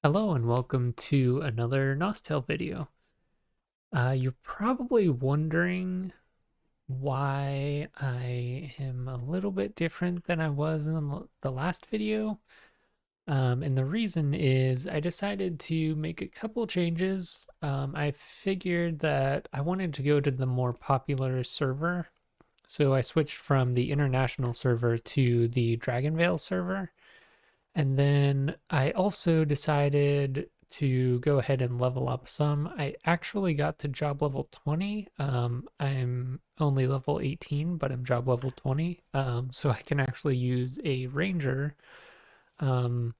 Hello and welcome to another Nostale video. You're probably wondering why I am a little bit different than I was in the last video. And the reason is I decided to make a couple changes. I figured that I wanted to go to the more popular server. So I switched from the international server to the Dragonvale server. And then I also decided to go ahead and level up some. I actually got to job level 20. I'm only level 18, but I'm job level 20. So I can actually use a ranger, um,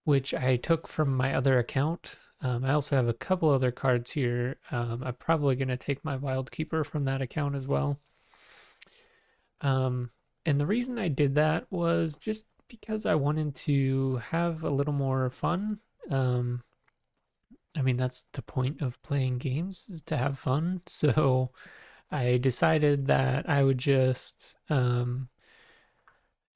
which I took from my other account. I also have a couple other cards here. I'm probably going to take my wild keeper from that account as well. And the reason I did that was just because I wanted to have a little more fun. Um, I mean, that's the point of playing games is to have fun. So I decided that I would just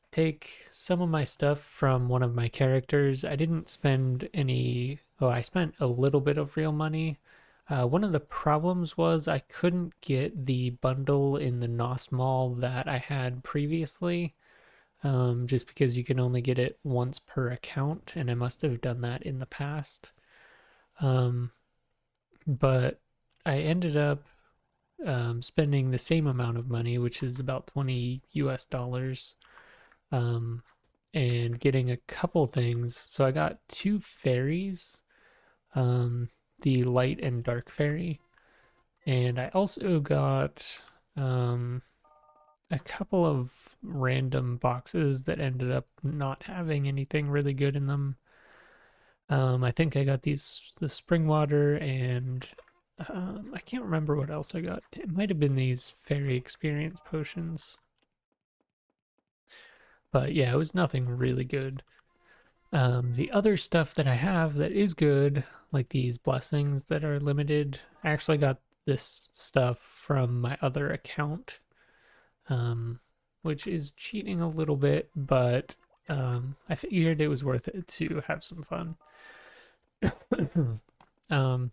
take some of my stuff from one of my characters. I didn't spend any, oh, I spent a little bit of real money. One of the problems was I couldn't get the bundle in the Nos Mall that I had previously, just because you can only get it once per account, and I must have done that in the past. Um, but I ended up spending the same amount of money, which is about 20 US dollars, um, and getting a couple things. So I got two fairies, um, the light and dark fairy, and I also got a couple of random boxes that ended up not having anything really good in them. I think I got the spring water, and I can't remember what else I got. It might have been these fairy experience potions. But yeah, it was nothing really good. The other stuff that I have that is good, like these blessings that are limited, I actually got this stuff from my other account, which is cheating a little bit, but I figured it was worth it to have some fun. um,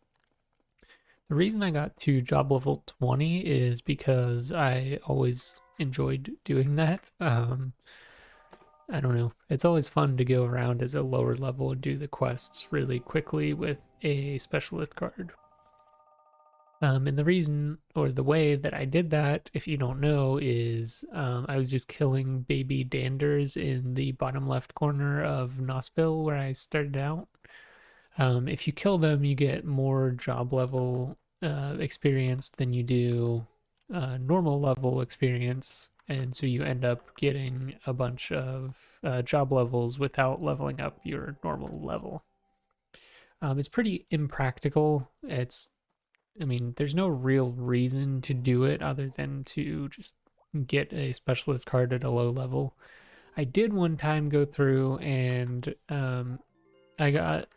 the reason I got to job level 20 is because I always enjoyed doing that. I don't know. It's always fun to go around as a lower level and do the quests really quickly with a specialist card. And the reason or the way that I did that, if you don't know, is I was just killing baby danders in the bottom left corner of Nostale where I started out. If you kill them, you get more job level experience than you do normal level experience, and so you end up getting a bunch of job levels without leveling up your normal level. It's pretty impractical. I mean, there's no real reason to do it other than to just get a specialist card at a low level. I did one time go through and I got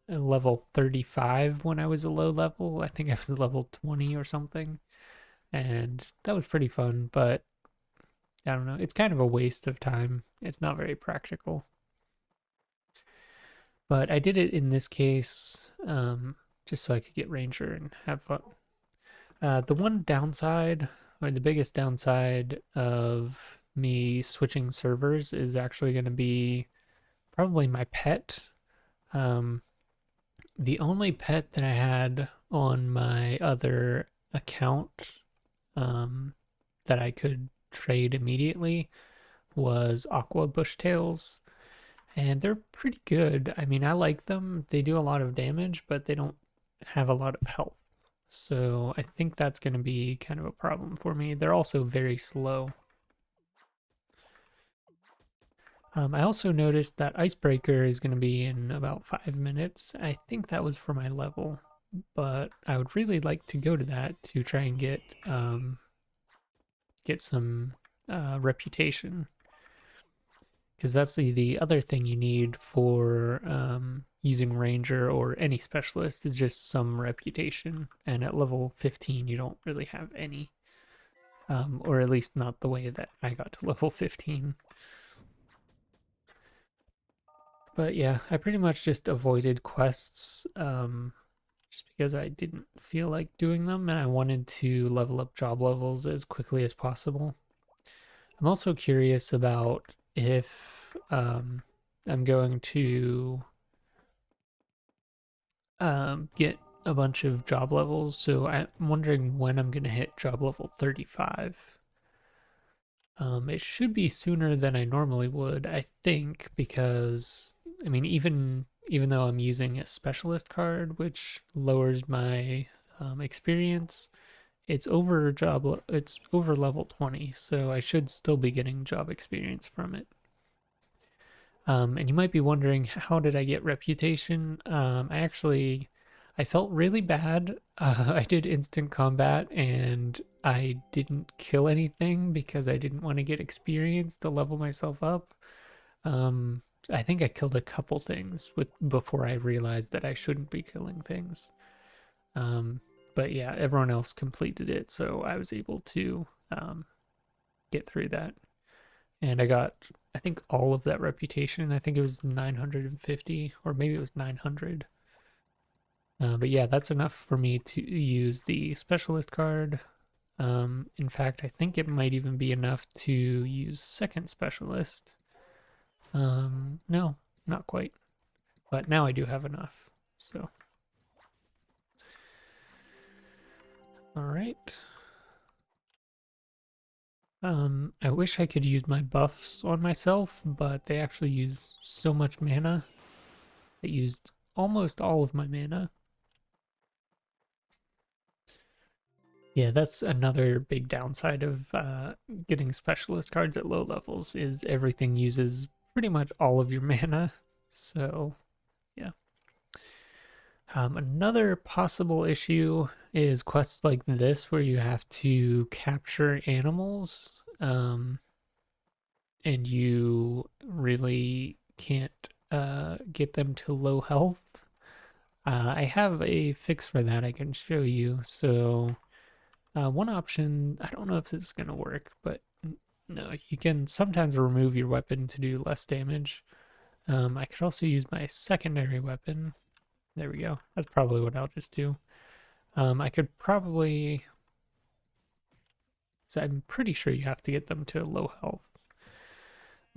a level 35 when I was a low level. I think I was level 20 or something. And that was pretty fun, but I don't know. It's kind of a waste of time. It's not very practical. But I did it in this case just so I could get Ranger and have fun. The one downside, or the biggest downside of me switching servers is actually going to be probably my pet. Um, the only pet that I had on my other account that I could trade immediately was Aqua Bushtails, and they're pretty good. I mean, I like them. They do a lot of damage, but they don't have a lot of health. So I think that's going to be kind of a problem for me. They're also very slow. I also noticed that Icebreaker is going to be in about 5 minutes. I think that was for my level, but I would really like to go to that to try and get some reputation, because that's the other thing you need for using Ranger or any specialist is just some reputation. And at level 15, you don't really have any, or at least not the way that I got to level 15. But yeah, I pretty much just avoided quests just because I didn't feel like doing them and I wanted to level up job levels as quickly as possible. I'm also curious about if I'm going to get a bunch of job levels. So I'm wondering when I'm going to hit job level 35. It should be sooner than I normally would, I think, because I mean, even though I'm using a specialist card, which lowers my experience, it's over level 20, so I should still be getting job experience from it. And you might be wondering, how did I get reputation? I felt really bad. I did instant combat and I didn't kill anything because I didn't want to get experience to level myself up. Um, I think I killed a couple things before I realized that I shouldn't be killing things. Um, but yeah, everyone else completed it, so I was able to get through that. And I got, I think, all of that reputation. I think it was 950, or maybe it was 900. But yeah, that's enough for me to use the specialist card. In fact, I think it might even be enough to use second specialist. No, not quite. But now I do have enough. So, all right. I wish I could use my buffs on myself, but they actually use so much mana. They used almost all of my mana. Yeah, that's another big downside of getting specialist cards at low levels is everything uses pretty much all of your mana. So, yeah. Another possible issue is quests like this where you have to capture animals, and you really can't get them to low health. I have a fix for that I can show you. So, one option, I don't know if this is going to work, but no, you can sometimes remove your weapon to do less damage. I could also use my secondary weapon. There we go. That's probably what I'll just do. I could probably, so I'm pretty sure you have to get them to low health.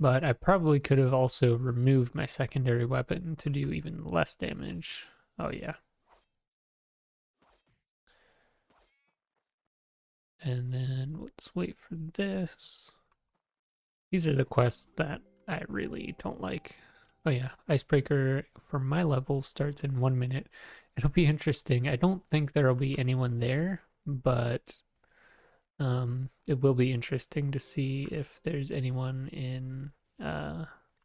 But I probably could have also removed my secondary weapon to do even less damage. Oh yeah. And then let's wait for this. These are the quests that I really don't like. Oh yeah, Icebreaker for my level starts in 1 minute. It'll be interesting. I don't think there'll be anyone there, but it will be interesting to see if there's anyone in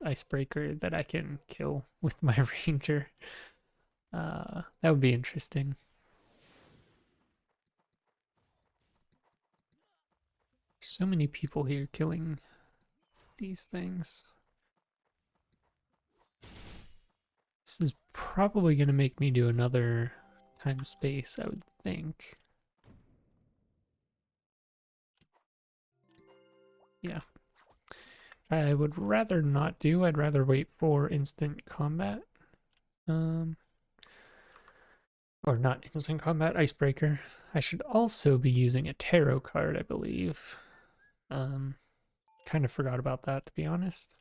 Icebreaker that I can kill with my ranger. That would be interesting. So many people here killing these things. This is probably going to make me do another time space, I would think. Yeah. I would rather not do. I'd rather wait for instant combat. Um, or not instant combat, icebreaker. I should also be using a tarot card, I believe. Um, Kind of forgot about that, to be honest.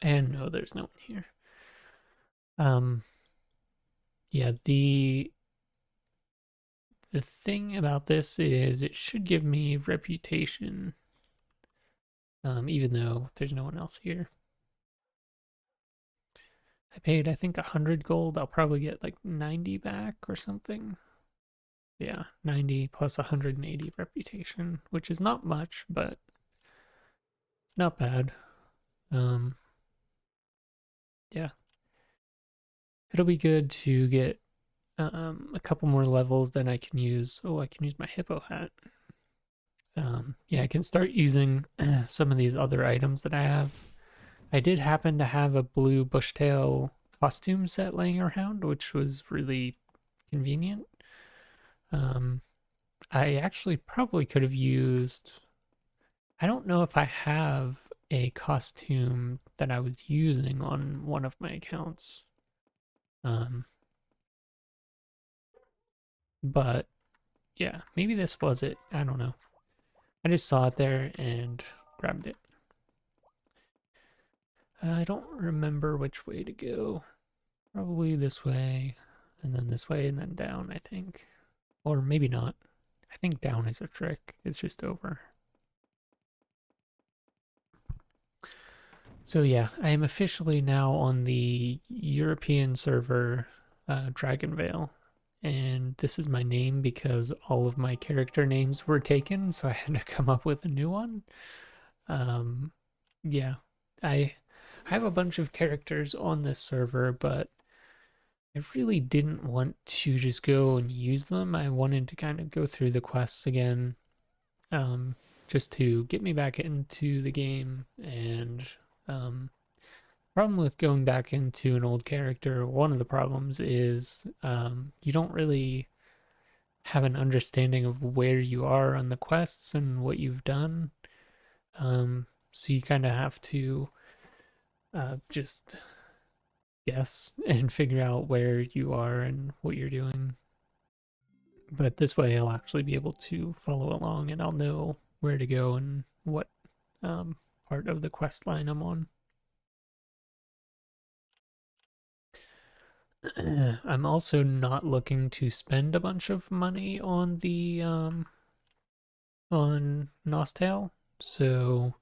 And no, there's no one here. Um, yeah, the thing about this is it should give me reputation, even though there's no one else here. I paid, I think, 100 gold. I'll probably get like 90 back or something. Yeah, 90 plus 180 reputation, which is not much, but it's not bad. Um, yeah, it'll be good to get a couple more levels. Then I can use. Oh, I can use my hippo hat. Yeah, I can start using some of these other items that I have. I did happen to have a blue bushtail costume set laying around, which was really convenient. Um, I actually probably could have used. I don't know if I have a costume that I was using on one of my accounts. Um, but yeah, maybe this was it. I don't know. I just saw it there and grabbed it. I don't remember which way to go. Probably this way, and then this way, and then down, I think. Or maybe not. I think down is a trick. It's just over. So yeah, I am officially now on the European server, Dragonvale. And this is my name because all of my character names were taken, so I had to come up with a new one. Um, yeah, I have a bunch of characters on this server, but I really didn't want to just go and use them. I wanted to kind of go through the quests again, um, just to get me back into the game. And um, problem with going back into an old character, one of the problems is you don't really have an understanding of where you are on the quests and what you've done. So you kind of have to just guess and figure out where you are and what you're doing. But this way, I'll actually be able to follow along and I'll know where to go and what um, part of the quest line I'm on. I'm also not looking to spend a bunch of money on Nostale, so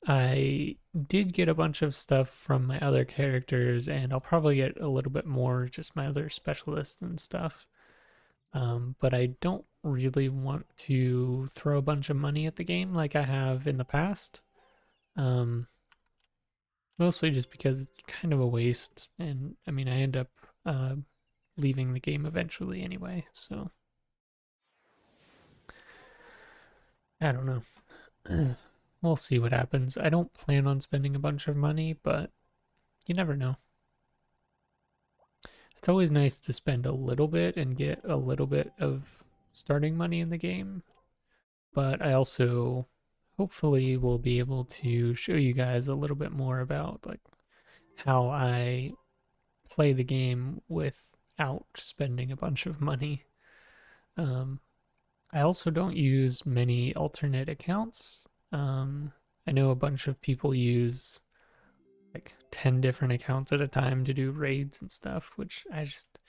I did get a bunch of stuff from my other characters, and I'll probably get a little bit more, just my other specialists and stuff. But I don't really want to throw a bunch of money at the game like I have in the past. Um, Mostly just because it's kind of a waste, and I mean, I end up uh, leaving the game eventually anyway, so I don't know. We'll see what happens. I don't plan on spending a bunch of money, but you never know. It's always nice to spend a little bit and get a little bit of starting money in the game, but I also hopefully will be able to show you guys a little bit more about like how I play the game without spending a bunch of money. Um, I also don't use many alternate accounts. I know a bunch of people use like 10 different accounts at a time to do raids and stuff, which I just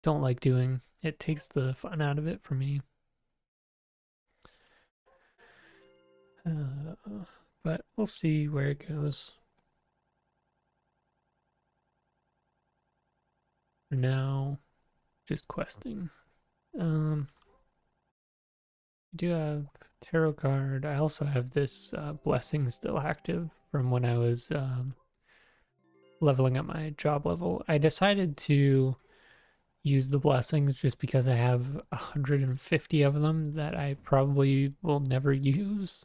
don't like doing. It takes the fun out of it for me. But we'll see where it goes. For now, just questing. I do have tarot card. I also have this blessing still active from when I was leveling up my job level. I decided to use the blessings just because I have 150 of them that I probably will never use.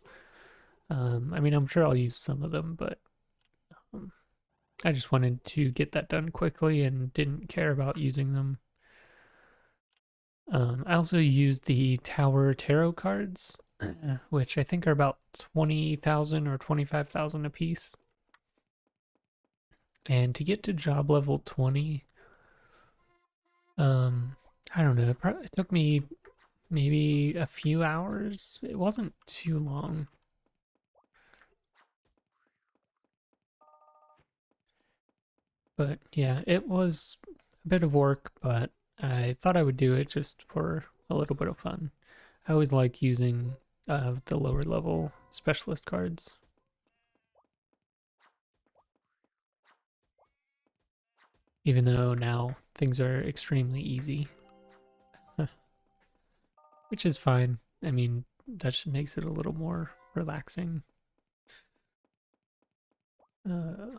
I mean, I'm sure I'll use some of them, but um, I just wanted to get that done quickly and didn't care about using them. I also used the Tower Tarot cards, which I think are about 20,000 or 25,000 a piece. And to get to job level 20, I don't know, it took me maybe a few hours. It wasn't too long. But yeah, it was a bit of work, but I thought I would do it just for a little bit of fun. I always like using the lower level specialist cards, even though now things are extremely easy, which is fine. I mean, that just makes it a little more relaxing. Uh,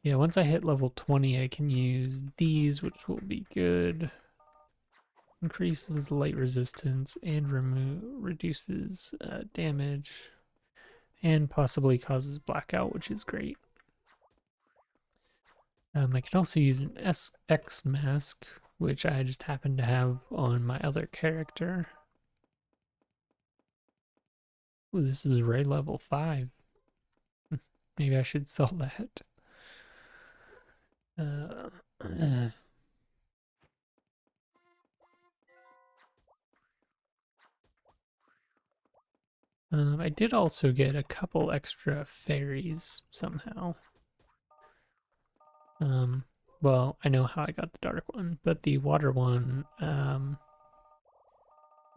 yeah, once I hit level 20, I can use these, which will be good. Increases light resistance and reduces damage and possibly causes blackout, which is great. I can also use an SX mask, which I just happen to have on my other character. Ooh, this is Ray level 5. Maybe I should sell that. Uh, I did also get a couple extra fairies somehow. Um, well, I know how I got the dark one, but the water one, I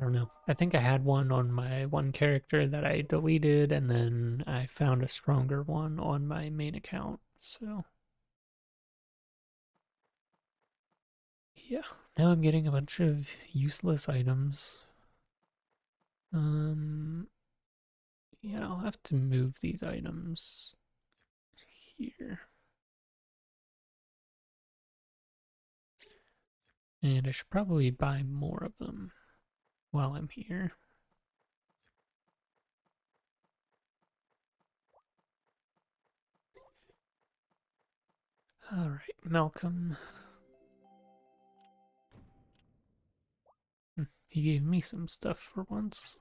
don't know. I think I had one on my one character that I deleted, and then I found a stronger one on my main account. So, yeah. Now I'm getting a bunch of useless items. Um, yeah, I'll have to move these items here. And I should probably buy more of them while I'm here. All right, Malcolm. He gave me some stuff for once.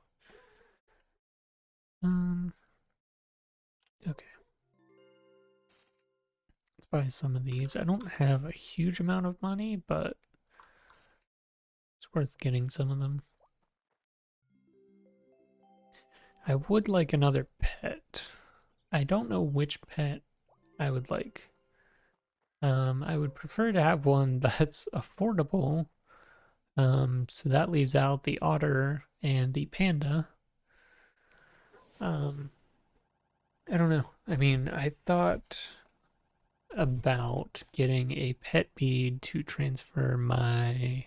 Okay. Let's buy some of these. I don't have a huge amount of money, but it's worth getting some of them. I would like another pet. I don't know which pet I would like. I would prefer to have one that's affordable. So that leaves out the otter and the panda. I don't know. I mean, I thought about getting a pet bead to transfer my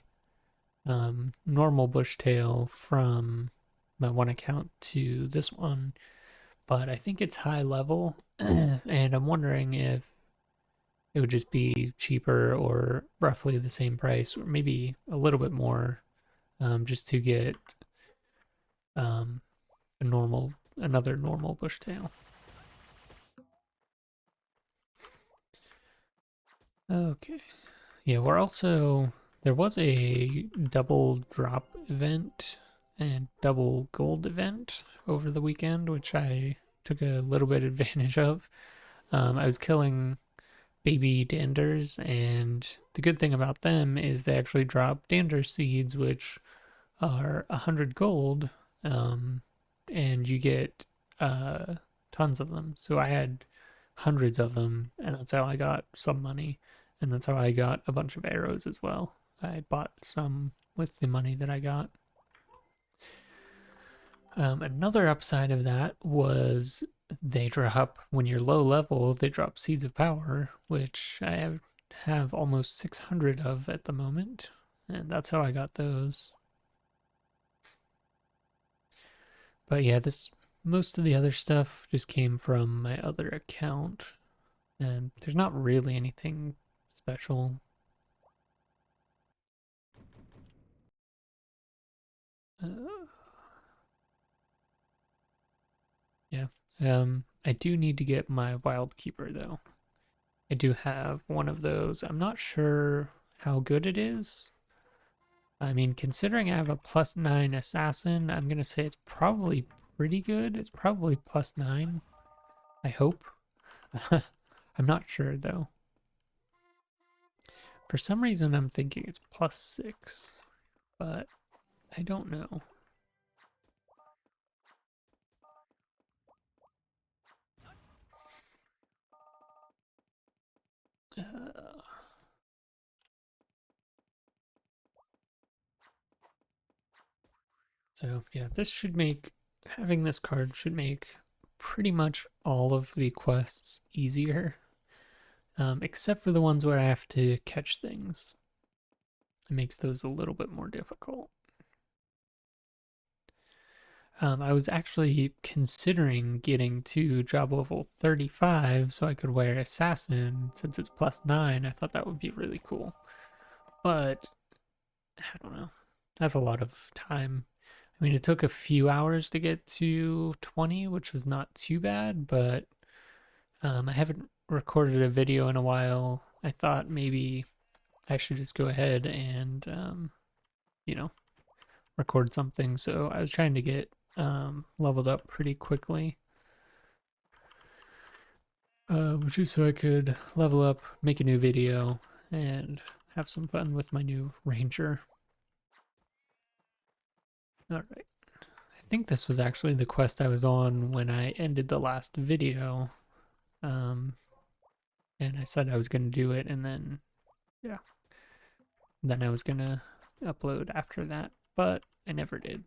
normal bushtail from my one account to this one, but I think it's high level, and I'm wondering if it would just be cheaper or roughly the same price, or maybe a little bit more, just to get um, another normal bushtail. Okay. Yeah, we're also there was a double drop event and double gold event over the weekend, which I took a little bit advantage of. I was killing baby danders, and the good thing about them is they actually drop dander seeds, which are 100 gold, and you get tons of them. So I had hundreds of them, and that's how I got some money, and that's how I got a bunch of arrows as well. I bought some with the money that I got. Another upside of that was they drop, when you're low level, they drop seeds of power, which I have almost 600 of at the moment, and that's how I got those. But yeah, this most of the other stuff just came from my other account, and there's not really anything special. Uh, yeah. I do need to get my wild keeper though. I do have one of those. I'm not sure how good it is. I mean, considering I have a +9 assassin, I'm gonna say it's probably pretty good. It's probably +9. I hope. I'm not sure though. For some reason, I'm thinking it's +6, but I don't know. Uh, so yeah, this should make having this card should make pretty much all of the quests easier, except for the ones where I have to catch things. It makes those a little bit more difficult. I was actually considering getting to job level 35 so I could wear Assassin since it's +9. I thought that would be really cool. But I don't know. That's a lot of time. I mean, it took a few hours to get to 20, which was not too bad, but I haven't recorded a video in a while. I thought maybe I should just go ahead and, you know, record something. So I was trying to get leveled up pretty quickly. Which is so I could level up, make a new video, and have some fun with my new ranger. Alright. I think this was actually the quest I was on when I ended the last video. Um, and I said I was going to do it, and then, yeah. Then I was going to upload after that, but I never did.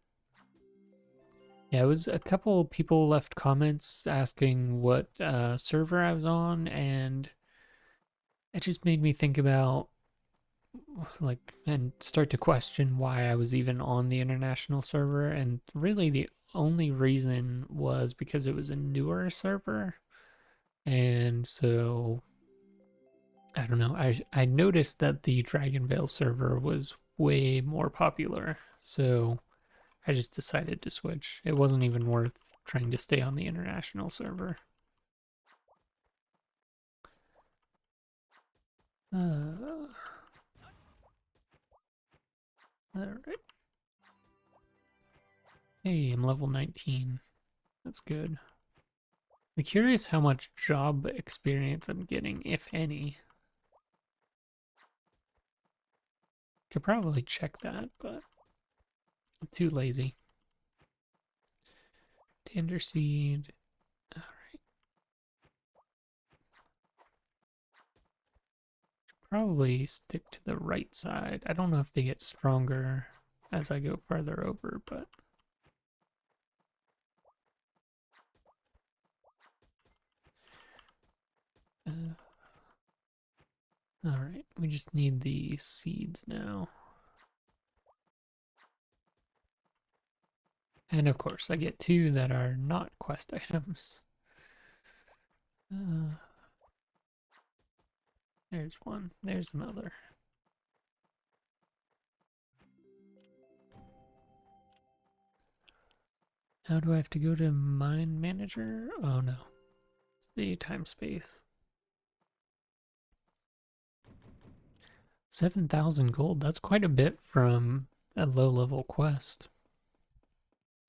Yeah, it was a couple people left comments asking what server I was on, and it just made me think about like and start to question why I was even on the international server. And really, the only reason was because it was a newer server, and so I don't know. I noticed that the Dragonvale server was way more popular, so I just decided to switch. It wasn't even worth trying to stay on the international server. All right. Hey, I'm level 19. That's good. I'm curious how much job experience I'm getting, if any. Could probably check that, but I'm too lazy. Dander seed. Alright. Probably stick to the right side. I don't know if they get stronger as I go farther over, but alright, we just need the seeds now. And of course, I get two that are not quest items. Uh, there's one. There's another. How do I have to go to mine manager? Oh no. It's the time space. 7,000 gold. That's quite a bit from a low level quest.